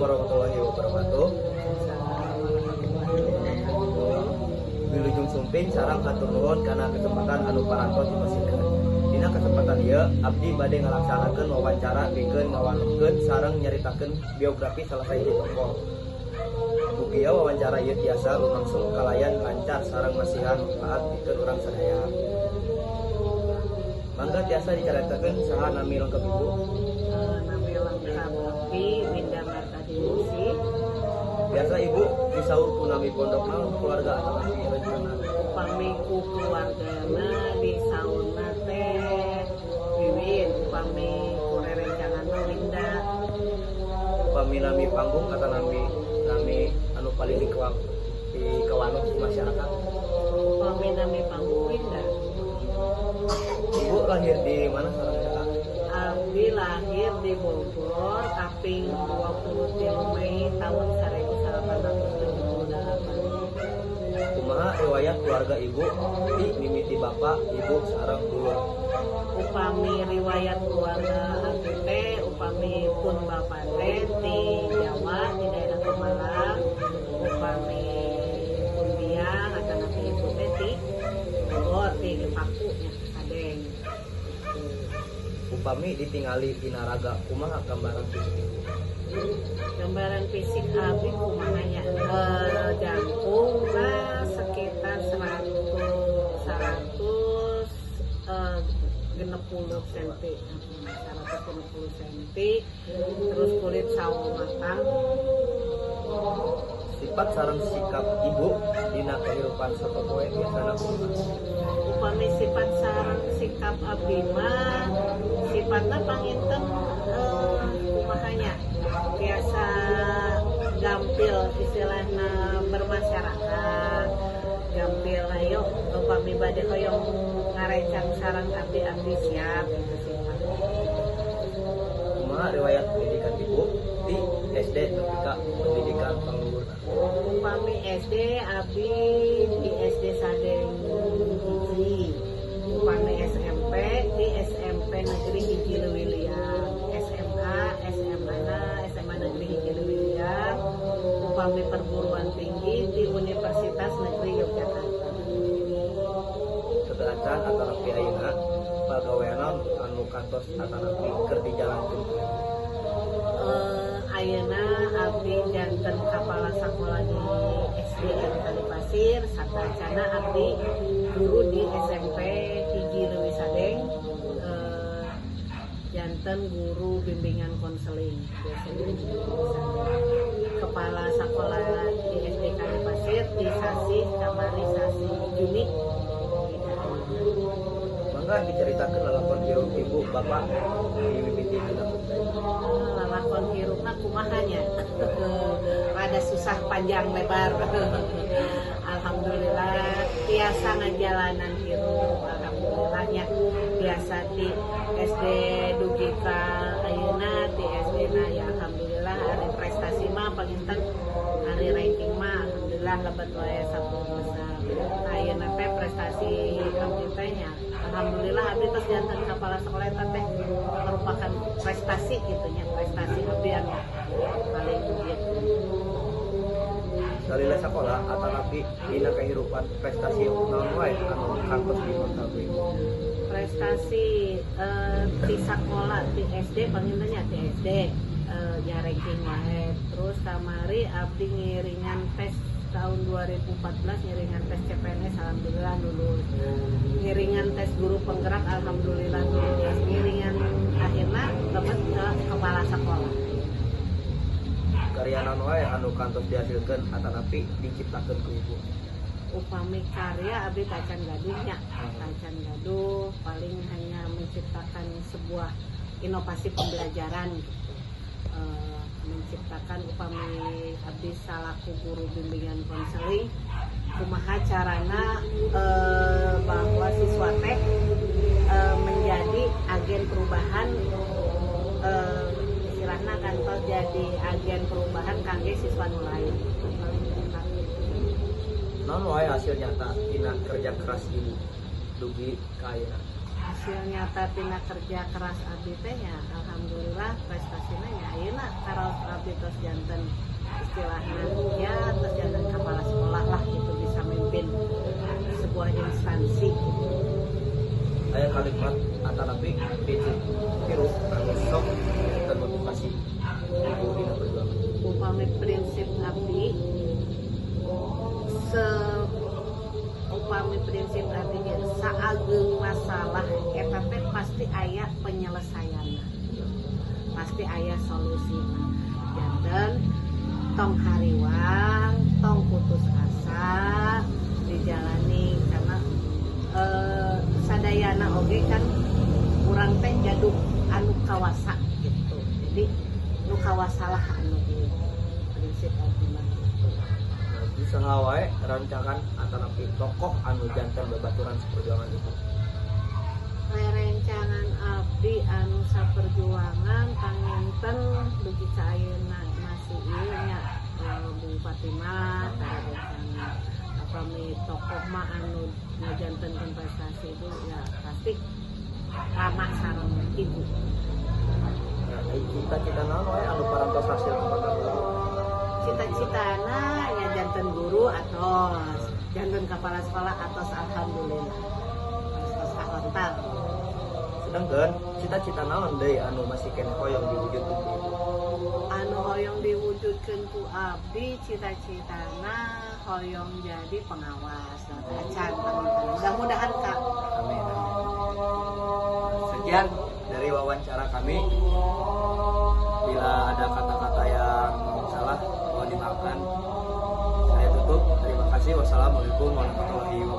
warahmatullahi wabarakatuh. Wilujeng sumping sareng hatur nuhun kana kesempatan anu parantos dipasieun. Dina kesempatan ieu abdi bade ngalaksanakeun wawancara pikeun ngawanungkeun sareng nyaritakeun biografi salah sahiji tokoh. Mugia wawancara ieu tiasa lumangsung kalayan lancar sareng masihan manfaat pikeun urang sadaya. Mangga tiasa dicaritakeun saha nami lengkep Ibu? Nami lengkap Abdi Winda Martadiusi. Biasa Ibu disaur ku nami pondok naon keluarga atau nami rencana? Upami ku keluargana di sauna teh Wiwin, upami ku rerencanganna Winda. Upami nami panggung atau nami anu paling dikawanung ku masyarakat? Upami nami panggung Winda. Ibu lahir di mana sareng? Abdi lahir di Bogor, kaping 23 Mei tahun 1878. Kumaha riwayat keluarga Ibu di mimiti bapak, ibu sareng dulur? Upami riwayat keluarga abdi teh upami pun bapak teh di Jawa di daerah Pemalang, upami pun biang atau nanti ibu teh di Bogor di Paku nya Kadeng. Upami ditingali di Naraga, kumaha gambaran fisik Ibu? Gambaran fisik abdi kumahanya jangkung sekitar 160 cm, 160 cm, terus kulit sawo matang. Sifat sareng sikap Ibu dina kehidupan satopoe biasana kumaha? Upami sifat sareng sikap abdi mah sifatna panginten kumahanya biasa gampil, istilahna bermasyarakat, gampil ayo upami bade hoyong ngarencang sareng abdi-abdi siap itu sifat. Kumaha riwayat pendidikan Ibu di SD ketika pendidikan pangluhurna? Upami SD abdi di SD Sadeng hiji, upami SMP di SMP Negeri Hiji Leuwiliang, SMA Negeri Hiji Leuwiliang, upami perguruan tinggi di Universitas Negeri Yogyakarta. Keterangan antara ayeuna pagaweana anu kantos atanapi keur dijalankeun? Ayeuna abdi janten kepala sekolah di SDN Kalipasir, satracana abdi guru di SMP Hiji Leuwi Sadeng, janten guru bimbingan konseling kepala sekolah di SD Kalipasir di sasi kamari sasi Juni. Mangga diceritakeun lalakon hirup Ibu bapak di mimiti dina Lalakon hirupna kumahanya rada susah panjang lebar. Alhamdulillah biasa ngajalanan hirup, alhamdulillahnya biasa di SD dugi ka ayeuna di SD na ya alhamdulillah hari prestasi mah panginten hari ranking mah alhamdulillah lebet wae sampun besar. Ayeuna teh prestasi abdi teh nya alhamdulillah abdi tos janten kepala sekolah eta teh merupakan prestasi gitu nya, prestasi abdi anu paling gitu. salila sekolah atanapi dina kehidupan prestasi naon wae anu kantos dimontakeun Ibu? Prestasi di sekolah di SD pangintennya di SD ya ranking wae. Terus kamari abdi ngiringan tes tahun 2014 ngiringan tes CPNS alhamdulillah lulus. Ngiringan tes guru penggerak alhamdulillah lulus. Ngiringan akhirnya dapat ke kepala sekolah. Karya naon wae anu kantos dihasilkeun atanapi diciptakeun ku Ibu? Upami karya abdi tacan gaduhnya, tacan gaduh paling hanya menciptakan sebuah inovasi pembelajaran gitu. Menciptakan upami abdi salaku guru bimbingan konseling kumaha carana bahwa siswa teh menjadi agen perubahan, istilahna kantos jadi agen perubahan kangge siswa nu lain. Naon wae hasil nyata dina kerja keras Ibu dugi ka ayeuna? hasil nyata tina kerja keras abdi teh nya alhamdulillah prestasinya nya ayeuna karaos abdi tos janten istilahnya ya tos janten kepala sekolah lah gitu bisa memimpin sebuah instansi gitu. Aya kalimat antara prinsip Hiru anu sok termotivasi ibu dina perjuangan. Upami prinsip abdi upami prinsip abdi saageng masalah eta teh pasti aya penyelesaianna, pasti aya solusina. Janten tong hariwang, tong putus asa dijalani karena sadayana oge kan urang teh gaduh anu kawasa gitu. Jadi nu kawasalah anu di prinsip abdi mah gitu. Bisa wae rancangan antara tokoh anu janten babaturan perjuangan itu. Rencangan abdi anu saperjuangan panginten dugi ka ayeuna masih ieu nya Bu Fatimah tara rencana apami tokoh mah anu ngajantenkeun prestasi itu ya pasti Rama sareng Ibu. Nah, cita-cita naon wae anu parantos hasil pembangunan. Cita-citana ya janten guru atos, janten kepala sekolah atos alhamdulillah. Atos kahontal. Sedangkan cita-cita naon deui anu masih kene hoyong diwujudkeun ku ibu? Anu hoyong diwujudkeun ku abdi cita-citana hoyong jadi pengawas acan teman-teman. Mudah-mudahan Kak. Amin. Sekian dari wawancara kami. Bila ada kata-kata yang salah mohon dimaafkan. Saya tutup. Terima kasih. Wassalamualaikum warahmatullahi wabarakatuh.